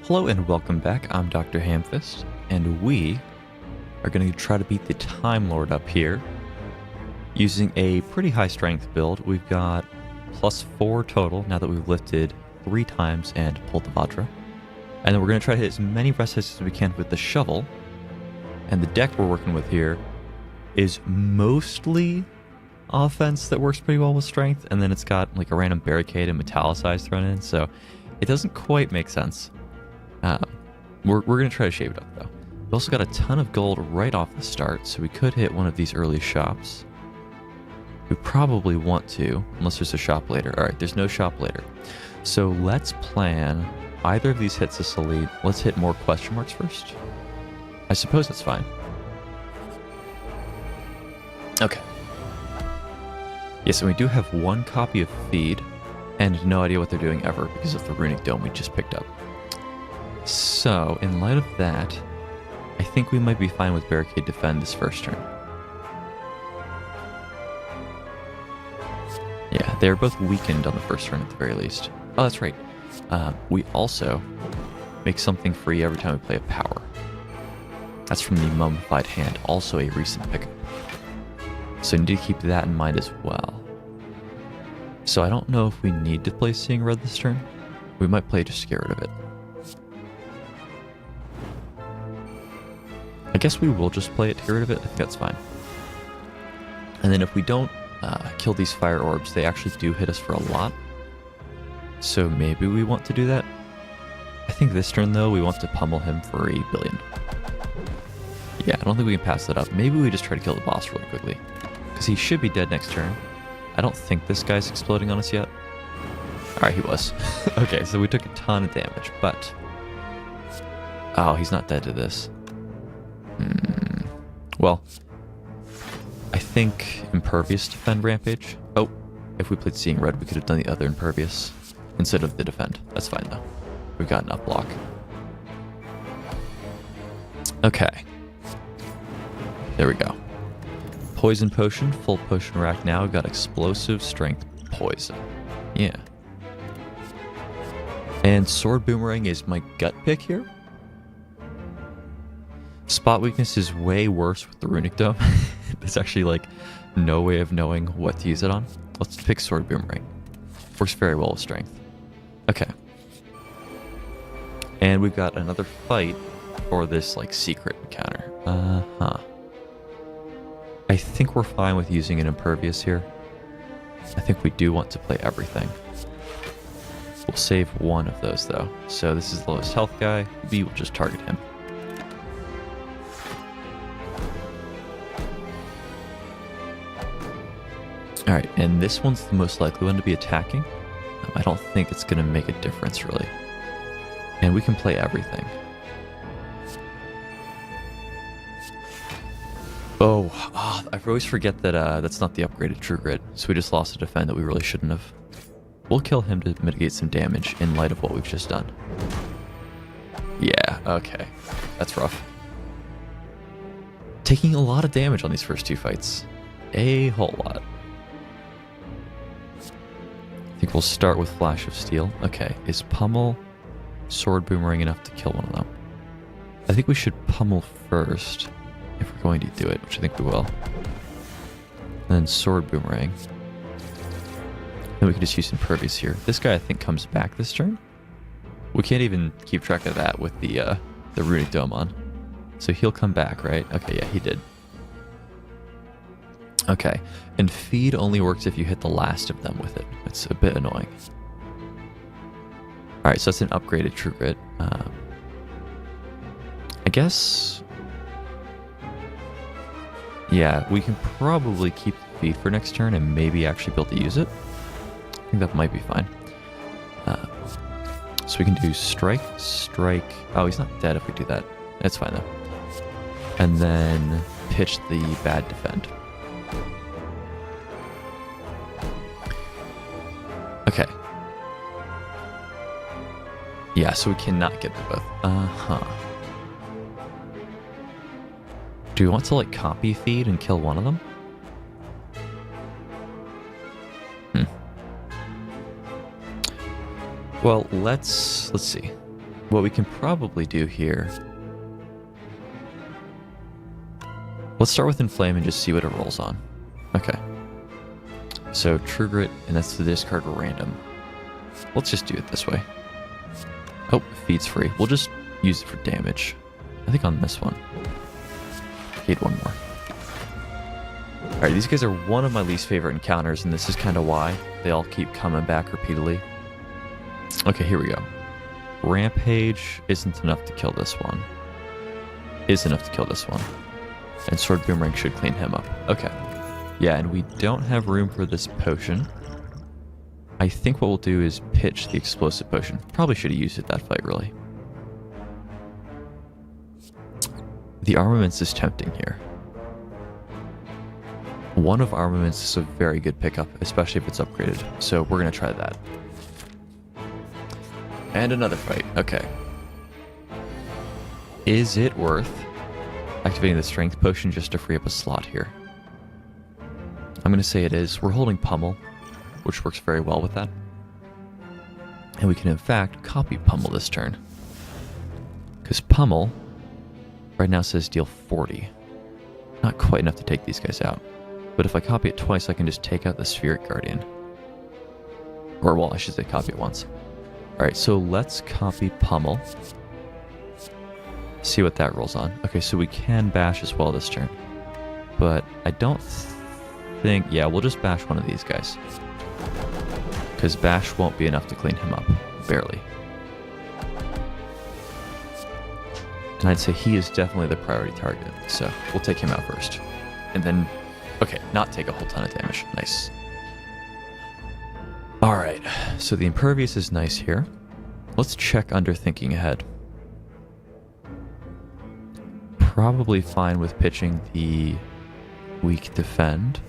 Hello and welcome back. I'm DrHamfist, and we are going to try to beat the Time Lord up here using a pretty high strength build. We've got +4 total now that we've lifted 3 times and pulled the Vajra. And then we're going to try to hit as many rest hits as we can with the shovel. And the deck we're working with here is mostly offense that works pretty well with strength, and then it's got like a random barricade and metallicized thrown in, so it doesn't quite make sense. We're going to try to shape it up though. We also got a ton of gold right off the start, so we could hit one of these early shops. We probably want to, unless there's a shop later. Alright, there's no shop later. So let's plan either of these hits as elite. Let's hit more question marks first. I suppose that's fine. Okay. Yes, and we do have 1 copy of Feed, and no idea what they're doing ever because of the runic dome we just picked up. So, in light of that, I think we might be fine with Barricade Defend this first turn. Yeah, they're both weakened on the first turn at the very least. Oh, that's right. We also make something free every time we play a power. That's from the Mummified Hand, also a recent pickup. So you need to keep that in mind as well. So I don't know if we need to play Seeing Red this turn. We might play just to get rid of it. I guess we will just play it to get rid of it. I think that's fine. And then if we don't kill these fire orbs, they actually do hit us for a lot. So maybe we want to do that. I think this turn though, we want to pummel him for 1 billion. Yeah, I don't think we can pass that up. Maybe we just try to kill the boss really quickly, because he should be dead next turn. I don't think this guy's exploding on us yet. Alright, he was. Okay, so we took a ton of damage, but... Oh, he's not dead to this. Well, I think Impervious Defend Rampage. Oh, if we played Seeing Red, we could have done the other Impervious instead of the Defend. That's fine, though. We've got an up block. Okay. There we go. Poison Potion, full potion rack now. We've got Explosive, Strength, Poison. Yeah. And Sword Boomerang is my gut pick here. Spot Weakness is way worse with the Runic Dome. There's actually like no way of knowing what to use it on. Let's pick Sword Boomerang. Works very well with Strength. Okay. And we've got another fight for this like secret encounter. I think we're fine with using an Impervious here. I think we do want to play everything. We'll save 1 of those though. So this is the lowest health guy. B will just target him. Alright, and this one's the most likely one to be attacking. I don't think it's going to make a difference really. And we can play everything. Oh, I always forget that that's not the upgraded True Grit, so we just lost a defend that we really shouldn't have. We'll kill him to mitigate some damage in light of what we've just done. Yeah, okay. That's rough. Taking a lot of damage on these first 2 fights. A whole lot. I think we'll start with Flash of Steel. Okay, is Pummel Sword Boomerang enough to kill one of them? I think we should Pummel first, if we're going to do it, which I think we will. And then Sword Boomerang. Then we can just use Impervious here. This guy, I think, comes back this turn. We can't even keep track of that with the Runic Dome on. So he'll come back, right? Okay, yeah, he did. Okay, and Feed only works if you hit the last of them with it. It's a bit annoying. Alright, so that's an upgraded True Grit. I guess... Yeah, we can probably keep the Feed for next turn and maybe actually be able to use it. I think that might be fine. So we can do Strike, Strike... Oh, he's not dead if we do that. That's fine though. And then pitch the Bad Defend. Okay. Yeah, so we cannot get them both. Do we want to like copy Feed and kill one of them? Well, let's see. what we can probably do here... Let's start with Inflame and just see what it rolls on. Okay. So True Grit, and that's the discard random. Let's just do it this way. Oh, feed's free. We'll just use it for damage. I think on this one. Need one more. Alright, these guys are one of my least favorite encounters, and this is kind of why. They all keep coming back repeatedly. Okay, here we go. Rampage isn't enough to kill this one. Is enough to kill this one. And Sword Boomerang should clean him up. Okay. Yeah, and we don't have room for this potion. I think what we'll do is pitch the explosive potion. Probably should have used it that fight, really. The armaments is tempting here. One of armaments is a very good pickup, especially if it's upgraded. So we're going to try that. And another fight. Okay. Is it worth activating the strength potion just to free up a slot here? I'm going to say it is. We're holding Pummel, which works very well with that. And we can in fact copy Pummel this turn. Because Pummel right now says deal 40. Not quite enough to take these guys out. But if I copy it twice, I can just take out the Spheric Guardian. Or, well, I should say copy it once. Alright, so let's copy Pummel. See what that rolls on. Okay, so we can bash as well this turn. But I don't think... Yeah, we'll just bash one of these guys. Because bash won't be enough to clean him up. Barely. And I'd say he is definitely the priority target. So we'll take him out first. And then... Okay, not take a whole ton of damage. Nice. Alright, so the Impervious is nice here. Let's check under Thinking Ahead. Probably fine with pitching the Weak Defend.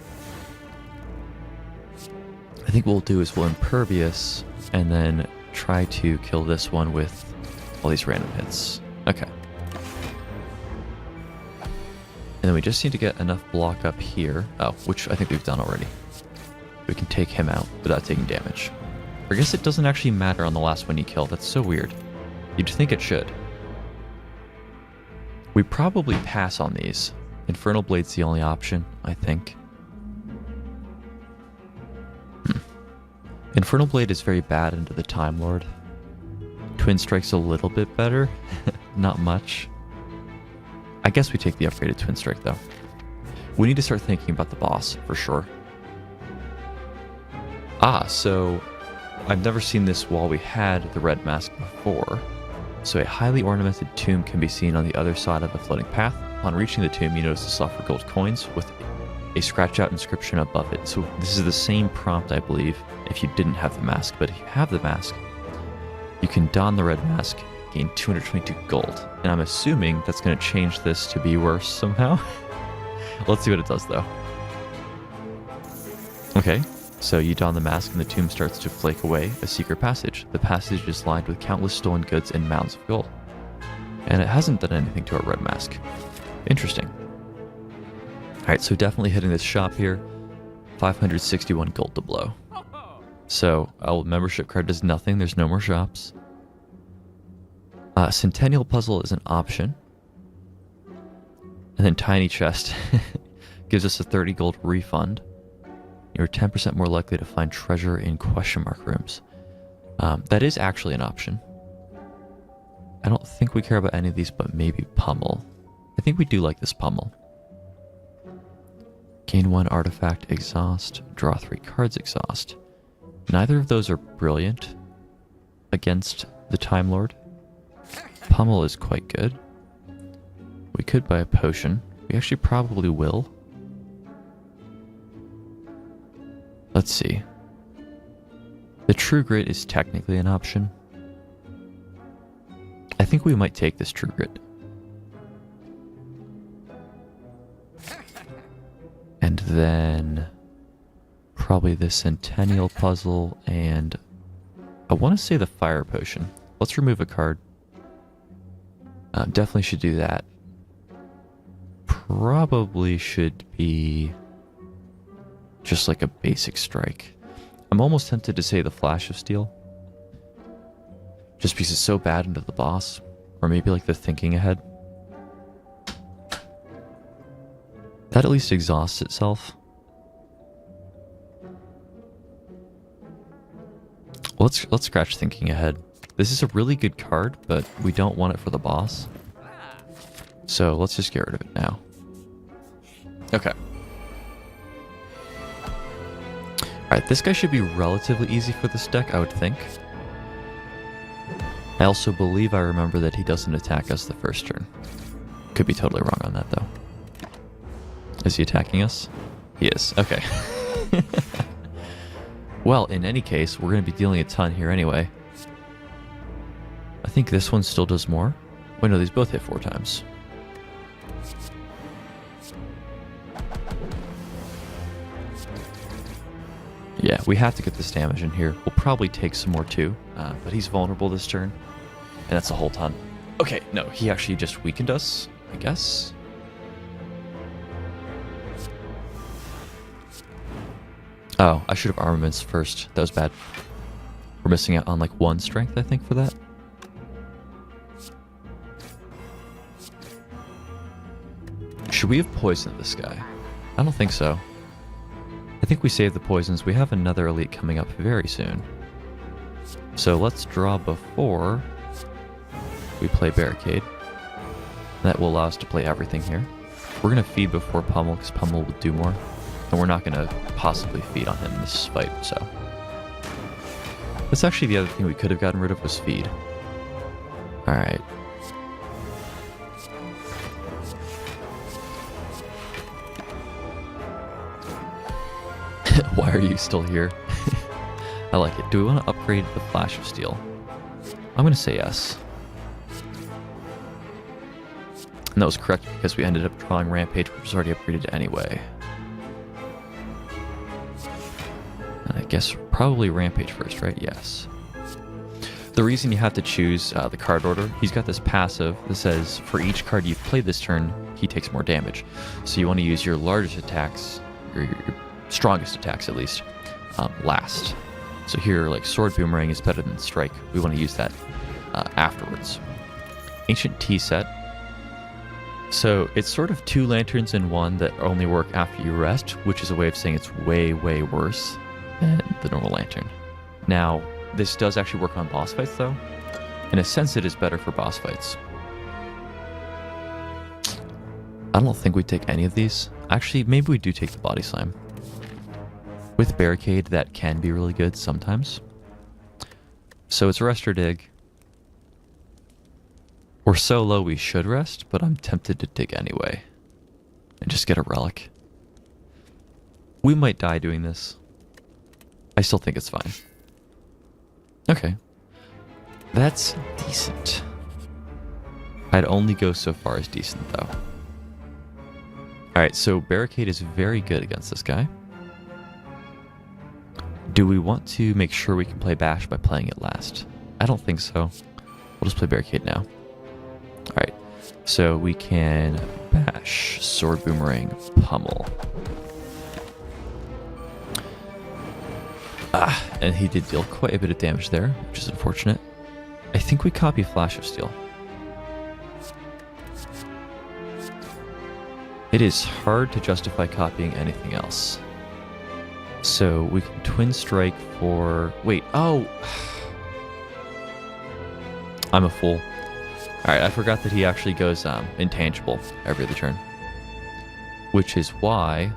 I think what we'll do is we'll Impervious and then try to kill this one with all these random hits. Okay. And then we just need to get enough block up here. Oh, which I think we've done already. We can take him out without taking damage. I guess it doesn't actually matter on the last one you kill. That's so weird. You'd think it should. We probably pass on these. Infernal Blade's the only option, I think. Infernal Blade is very bad into the Time Lord. Twin Strike's a little bit better. Not much. I guess we take the upgraded Twin Strike, though. We need to start thinking about the boss, for sure. Ah, so I've never seen this while we had the red mask before. So a highly ornamented tomb can be seen on the other side of a floating path. Upon reaching the tomb, you notice a slot for gold coins with a scratch-out inscription above it. So this is the same prompt, I believe, if you didn't have the mask. But if you have the mask, you can don the red mask, gain 222 gold. And I'm assuming that's going to change this to be worse somehow. Let's see what it does, though. Okay. So you don the mask and the tomb starts to flake away a secret passage. The passage is lined with countless stolen goods and mounds of gold. And it hasn't done anything to our red mask. Interesting. Alright, so definitely hitting this shop here. 561 gold to blow. So our membership card does nothing. There's no more shops. Centennial Puzzle is an option. And then Tiny Chest gives us a 30 gold refund. You're 10% more likely to find treasure in question mark rooms. That is actually an option. I don't think we care about any of these, but maybe Pummel. I think we do like this Pummel. Gain 1 artifact, exhaust. Draw 3 cards, exhaust. Neither of those are brilliant against the Time Lord. Pummel is quite good. We could buy a potion. We actually probably will. Let's see. The True Grit is technically an option. I think we might take this True Grit. And then probably the Centennial Puzzle and I want to say the Fire Potion. Let's remove a card. Definitely should do that. Probably should be just like a basic strike. I'm almost tempted to say the Flash of Steel. Just because it's so bad into the boss. Or maybe like the thinking ahead. That at least exhausts itself. Let's scratch thinking ahead. This is a really good card, but we don't want it for the boss. So let's just get rid of it now. Okay. Alright, this guy should be relatively easy for this deck, I would think. I also believe I remember that he doesn't attack us the first turn. Could be totally wrong on that, though. Is he attacking us? He is. Okay. Well, in any case, we're going to be dealing a ton here anyway. I think this one still does more. Wait, no, these both hit 4 times. Yeah, we have to get this damage in here. We'll probably take some more too, but he's vulnerable this turn. And that's a whole ton. Okay, no, he actually just weakened us, I guess. Oh, I should have armaments first. That was bad. We're missing out on like 1 strength, I think, for that. Should we have poisoned this guy? I don't think so. I think we saved the poisons. We have another elite coming up very soon. So let's draw before we play Barricade. That will allow us to play everything here. We're going to feed before Pummel, because Pummel will do more. And we're not going to possibly feed on him in this fight, so. That's actually the other thing we could have gotten rid of was feed. Alright. Why are you still here? I like it. Do we want to upgrade the Flash of Steel? I'm going to say yes. And that was correct because we ended up drawing Rampage, which was already upgraded anyway. And I guess probably Rampage first, right? Yes. The reason you have to choose the card order, he's got this passive that says for each card you've played this turn, he takes more damage. So you want to use your largest attacks, or your strongest attacks at least, last. So here, like Sword Boomerang is better than Strike. We want to use that afterwards. Ancient Tea Set. So it's sort of 2 lanterns in one that only work after you rest, which is a way of saying it's way, way worse than the normal lantern. Now, this does actually work on boss fights, though. In a sense, it is better for boss fights. I don't think we take any of these. Actually, maybe we do take the Body Slam. With Barricade, that can be really good sometimes. So it's Rest or Dig. We're so low we should rest, but I'm tempted to dig anyway. And just get a relic. We might die doing this. I still think it's fine. Okay. That's decent. I'd only go so far as decent, though. Alright, so Barricade is very good against this guy. Do we want to make sure we can play Bash by playing it last? I don't think so. We'll just play Barricade now. Alright, so we can Bash, Sword Boomerang, Pummel. And he did deal quite a bit of damage there, which is unfortunate. I think we copy Flash of Steel. It is hard to justify copying anything else. So we can Twin Strike for... Wait, oh! I'm a fool. Alright, I forgot that he actually goes intangible every other turn. Which is why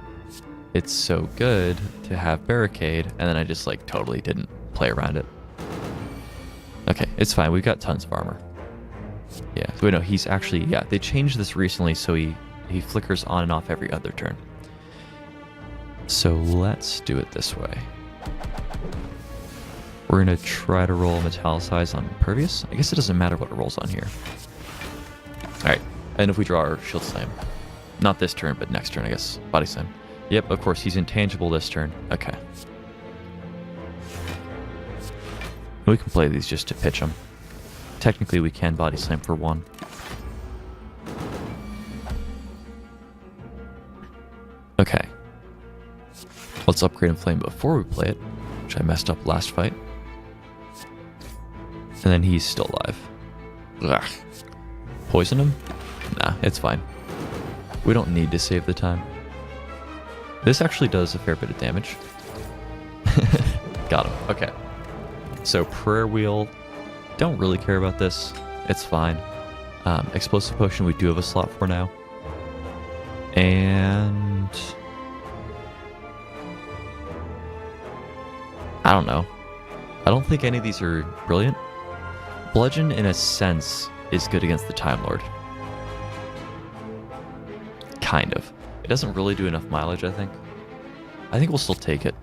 it's so good to have Barricade, and then I just like totally didn't play around it. Okay, it's fine. We've got tons of armor. Yeah, wait, no, he's actually... Yeah, they changed this recently, so he flickers on and off every other turn. So let's do it this way. We're going to try to roll Metallicize on Impervious. I guess it doesn't matter what it rolls on here. Alright, and if we draw our Shield Slam. Not this turn, but next turn, I guess. Body Slam. Yep, of course, he's intangible this turn. Okay. We can play these just to pitch them. Technically, we can Body Slam for 1. Okay. Let's upgrade Inflame before we play it, which I messed up last fight. And then he's still alive. Ugh. Poison him? Nah, it's fine. We don't need to save the time. This actually does a fair bit of damage. Got him. Okay. So prayer wheel. Don't really care about this. It's fine. Explosive potion we do have a slot for now. And I don't know. I don't think any of these are brilliant. Bludgeon, in a sense, is good against the Time Lord. Kind of. It doesn't really do enough mileage, I think. I think we'll still take it.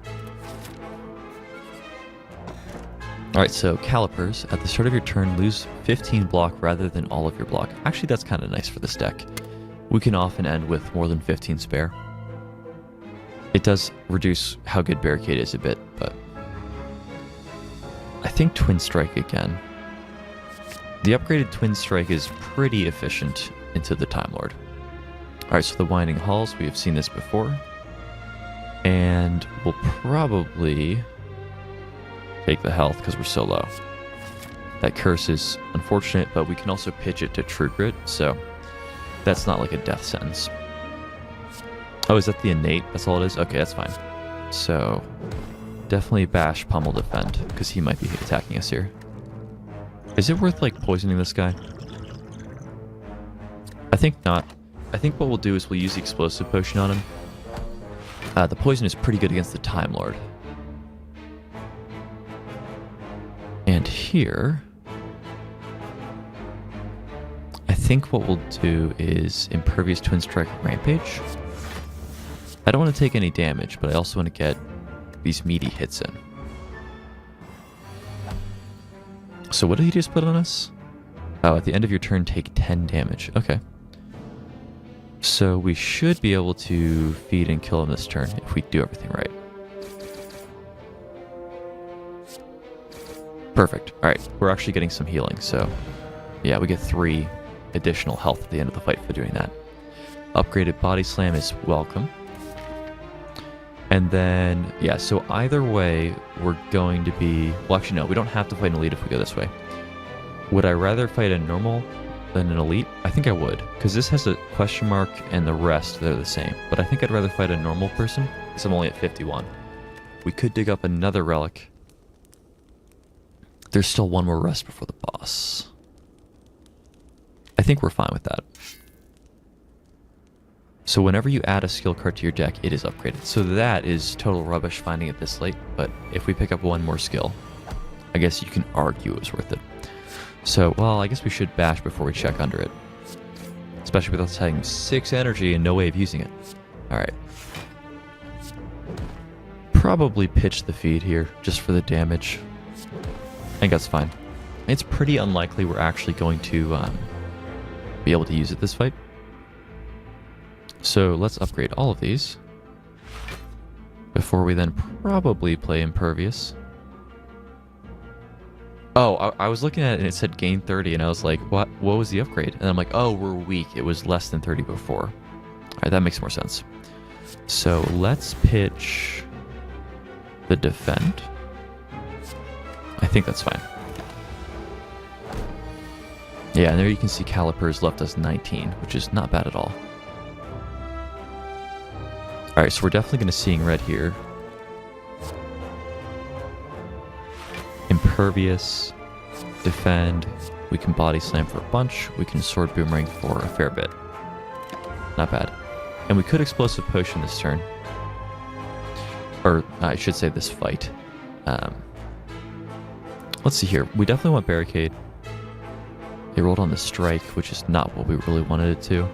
Alright, so calipers. At the start of your turn, lose 15 block rather than all of your block. Actually, that's kind of nice for this deck. We can often end with more than 15 spare. It does reduce how good Barricade is a bit, but I think Twin Strike again. The upgraded Twin Strike is pretty efficient into the Time Lord. Alright, so the Winding Halls, we have seen this before. And we'll probably take the health because we're so low. That curse is unfortunate, but we can also pitch it to True Grit, so that's not like a death sentence. Oh, is that the innate? That's all it is? Okay, that's fine. So definitely bash, pummel, defend, because he might be attacking us here. Is it worth like poisoning this guy? I think not. I think what we'll do is we'll use the explosive potion on him. The poison is pretty good against the Time Lord. And here, I think what we'll do is Impervious Twin Strike Rampage. I don't want to take any damage, but I also want to get these meaty hits in. So what did he just put on us? Oh, at the end of your turn, take 10 damage. Okay. So we should be able to feed and kill him this turn if we do everything right. Perfect. Alright, we're actually getting some healing, so yeah, we get 3 additional health at the end of the fight for doing that. Upgraded Body Slam is welcome. And then, yeah, so either way, we're going to be... Well, actually, no, we don't have to fight an elite if we go this way. Would I rather fight a normal than an elite? I think I would, because this has a question mark and the rest, they're the same. But I think I'd rather fight a normal person, because I'm only at 51. We could dig up another relic. There's still one more rest before the boss. I think we're fine with that. So whenever you add a skill card to your deck, it is upgraded. So that is total rubbish finding it this late, but if we pick up one more skill, I guess you can argue it was worth it. So, well, I guess we should bash before we check under it. Especially with us having 6 energy and no way of using it. Alright. Probably pitch the feed here, just for the damage. I think that's fine. It's pretty unlikely we're actually going to be able to use it this fight. So let's upgrade all of these before we then probably play Impervious. Oh, I was looking at it and it said gain 30 and I was like, what was the upgrade? And I'm like, oh, we're weak. It was less than 30 before. All right, that makes more sense. So let's pitch the defend. I think that's fine. Yeah, and there you can see calipers left us 19, which is not bad at all. Alright, so we're definitely going to Seeing Red here. Impervious, defend. We can body slam for a bunch. We can sword boomerang for a fair bit. Not bad. And we could explosive potion this turn. Or I should say this fight. Let's see here. We definitely want Barricade. They rolled on the strike, which is not what we really wanted it to.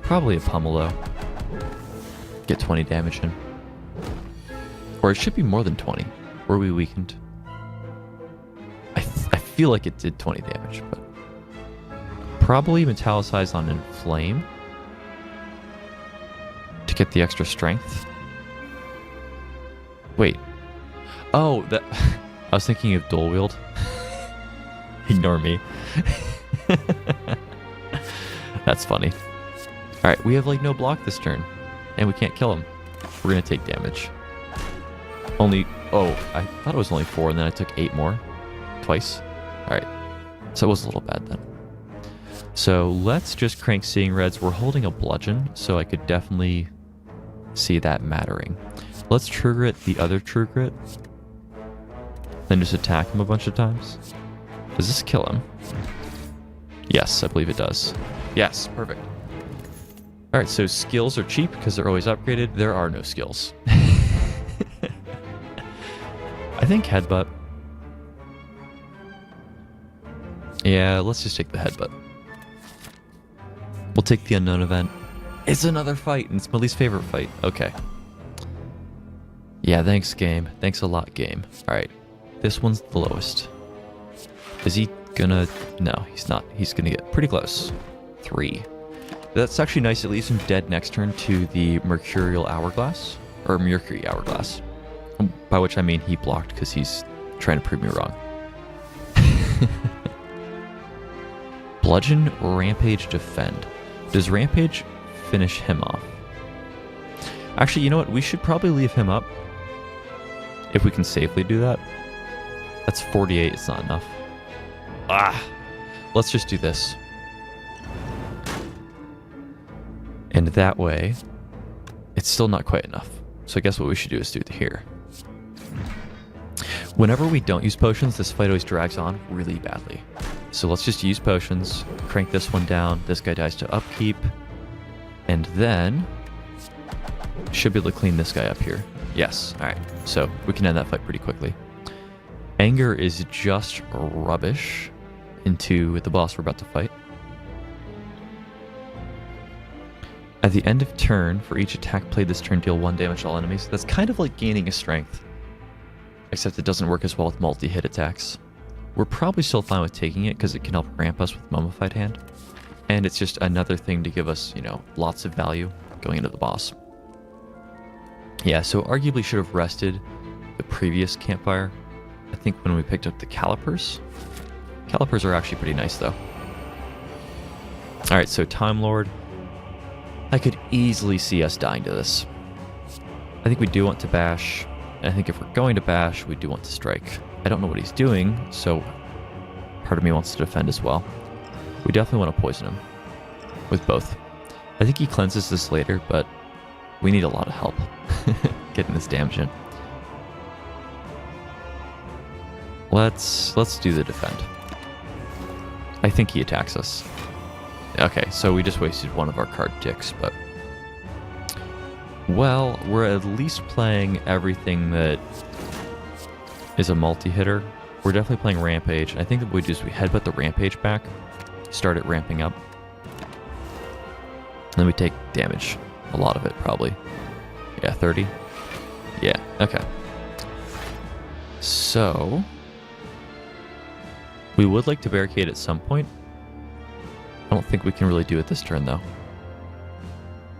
Probably a pummel though. Get 20 damage in. Or it should be more than 20. Were we weakened? I feel like it did 20 damage, but probably metallicize on Inflame to get the extra strength. Wait. Oh, that I was thinking of dual wield. Ignore me. That's funny. Alright, we have like no block this turn. And we can't kill him. We're gonna take damage. Only... Oh, I thought it was only 4 and then I took 8 more. Twice. Alright. So it was a little bad then. So let's just crank Seeing Reds. We're holding a bludgeon, so I could definitely see that mattering. Let's trigger it the other trigger it. Then just attack him a bunch of times. Does this kill him? Yes, I believe it does. Yes, perfect. Alright, so skills are cheap because they're always upgraded. There are no skills. I think headbutt. Yeah, let's just take the headbutt. We'll take the unknown event. It's another fight, and it's my least favorite fight. Okay. Yeah, thanks, game. Thanks a lot, game. Alright, this one's the lowest. Is he gonna... No, he's not. He's gonna get pretty close. 3. That's actually nice. It leaves him dead next turn to the Mercurial Hourglass. Or Mercury Hourglass. By which I mean he blocked because he's trying to prove me wrong. Bludgeon, Rampage, Defend. Does Rampage finish him off? Actually, you know what? We should probably leave him up. If we can safely do that. That's 48. It's not enough. Let's just do this. And that way, it's still not quite enough. So I guess what we should do is do it here. Whenever we don't use potions, this fight always drags on really badly. So let's just use potions, crank this one down, this guy dies to upkeep, and then should be able to clean this guy up here. Yes, alright, so we can end that fight pretty quickly. Anger is just rubbish into the boss we're about to fight. At the end of turn, for each attack played this turn, deal 1 damage to all enemies. That's kind of like gaining a strength. Except it doesn't work as well with multi-hit attacks. We're probably still fine with taking it because it can help ramp us with Mummified Hand. And it's just another thing to give us, you know, lots of value going into the boss. Yeah, so arguably should have rested the previous campfire. I think when we picked up the calipers. Calipers are actually pretty nice though. Alright, so Time Lord. I could easily see us dying to this. I think we do want to bash. And I think if we're going to bash, we do want to strike. I don't know what he's doing, so part of me wants to defend as well. We definitely want to poison him with both. I think he cleanses this later, but we need a lot of help getting this damage in. Let's do the defend. I think he attacks us. Okay, so we just wasted one of our card ticks, but... Well, we're at least playing everything that is a multi-hitter. We're definitely playing Rampage. I think that what we do is we headbutt the Rampage back, start it ramping up, and then we take damage. A lot of it, probably. Yeah, 30? Yeah, okay. So... we would like to barricade at some point. I don't think we can really do it this turn, though.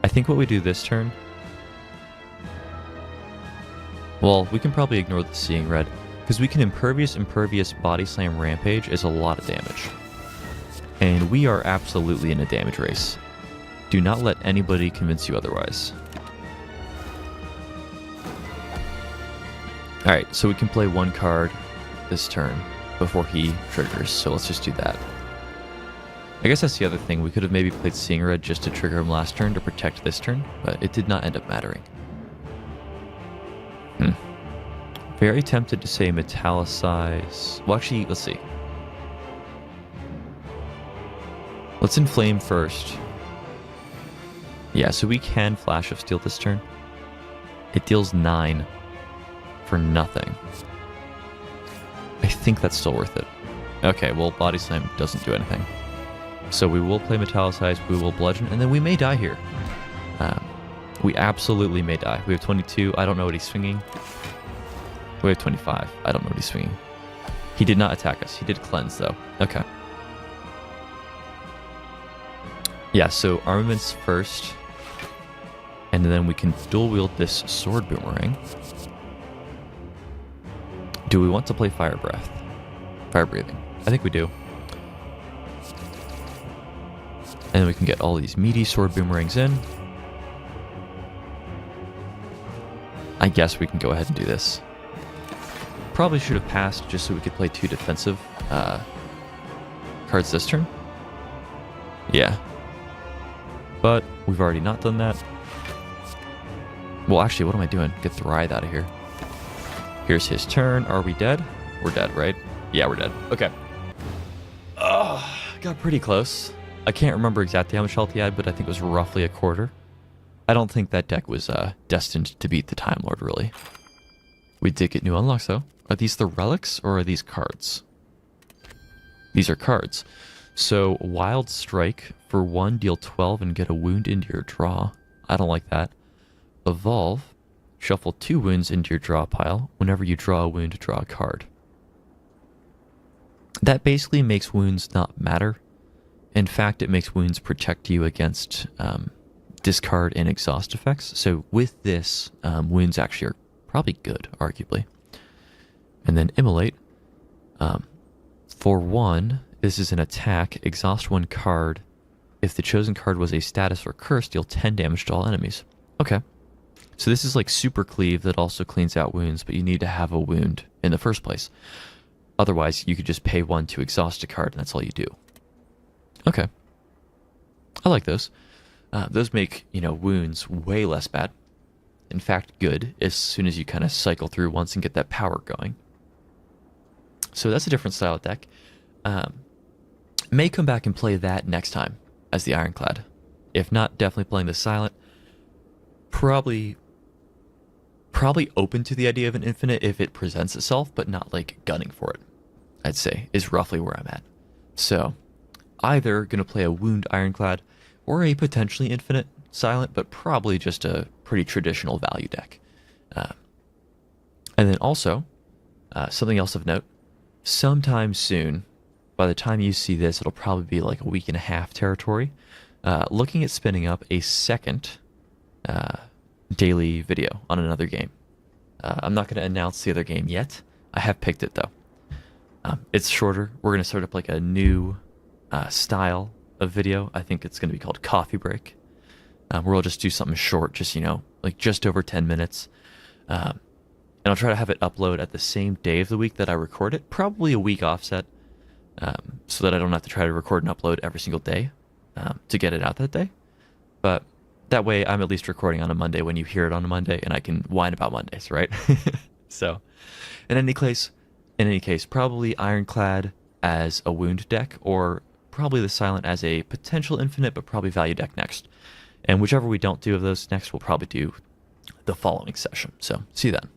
I think what we do this turn... Well, we can probably ignore the Seeing Red, because we can Impervious, Body Slam, Rampage is a lot of damage. And we are absolutely in a damage race. Do not let anybody convince you otherwise. Alright, so we can play one card this turn before he triggers, so let's just do that. I guess that's the other thing. We could have maybe played Seeing Red just to trigger him last turn to protect this turn, but it did not end up mattering. Very tempted to say metallicize. Well, actually, let's see. Let's inflame first. Yeah, so we can Flash of Steel this turn. It deals 9 for nothing. I think that's still worth it. Okay, well, Body Slam doesn't do anything. So we will play metallicize, we will bludgeon, and then we may die here. We absolutely may die. We have 22. I don't know what he's swinging. We have 25. I don't know what he's swinging. He did not attack us. He did cleanse, though. Okay. Yeah, so armaments first. And then we can dual wield this sword boomerang. Do we want to play Fire Breath? Fire Breathing. I think we do. And then we can get all these meaty sword boomerangs in. I guess we can go ahead and do this. Probably should have passed just so we could play 2 defensive cards this turn? Yeah. But we've already not done that. Well, actually, what am I doing? Get Thryth out of here. Here's his turn. Are we dead? We're dead, right? Yeah, we're dead. Okay. Got pretty close. I can't remember exactly how much health he had, but I think it was roughly a quarter. I don't think that deck was destined to beat the Time Lord, really. We did get new unlocks, though. Are these the relics, or are these cards? These are cards. So, Wild Strike. For 1, deal 12 and get a wound into your draw. I don't like that. Evolve. Shuffle 2 wounds into your draw pile. Whenever you draw a wound, draw a card. That basically makes wounds not matter. In fact, it makes wounds protect you against discard and exhaust effects. So with this, wounds actually are probably good, arguably. And then Immolate. For 1, this is an attack. Exhaust 1 card. If the chosen card was a status or curse, deal 10 damage to all enemies. Okay. So this is like Super Cleave that also cleans out wounds, but you need to have a wound in the first place. Otherwise, you could just pay 1 to exhaust a card, and that's all you do. Okay. I like those. Those make, wounds way less bad. In fact, good, as soon as you kind of cycle through once and get that power going. So that's a different style of deck. May come back and play that next time as the Ironclad. If not, definitely playing the Silent. Probably open to the idea of an infinite if it presents itself, but not like gunning for it, I'd say, is roughly where I'm at. So, either going to play a Wound Ironclad or a potentially infinite Silent, but probably just a pretty traditional value deck. And then also, something else of note, sometime soon, by the time you see this, it'll probably be like a week and a half territory, looking at spinning up a second daily video on another game. I'm not going to announce the other game yet. I have picked it, though. It's shorter. We're going to start up like a new style of video. I think it's going to be called Coffee Break, where we'll just do something short, just, like just over 10 minutes. And I'll try to have it upload at the same day of the week that I record it, probably a week offset, so that I don't have to try to record and upload every single day to get it out that day. But that way I'm at least recording on a Monday when you hear it on a Monday, and I can whine about Mondays, right? So, in any case, probably Ironclad as a wound deck, or probably the Silent as a potential infinite, but probably value deck next. And whichever we don't do of those next, we'll probably do the following session. So, see you then.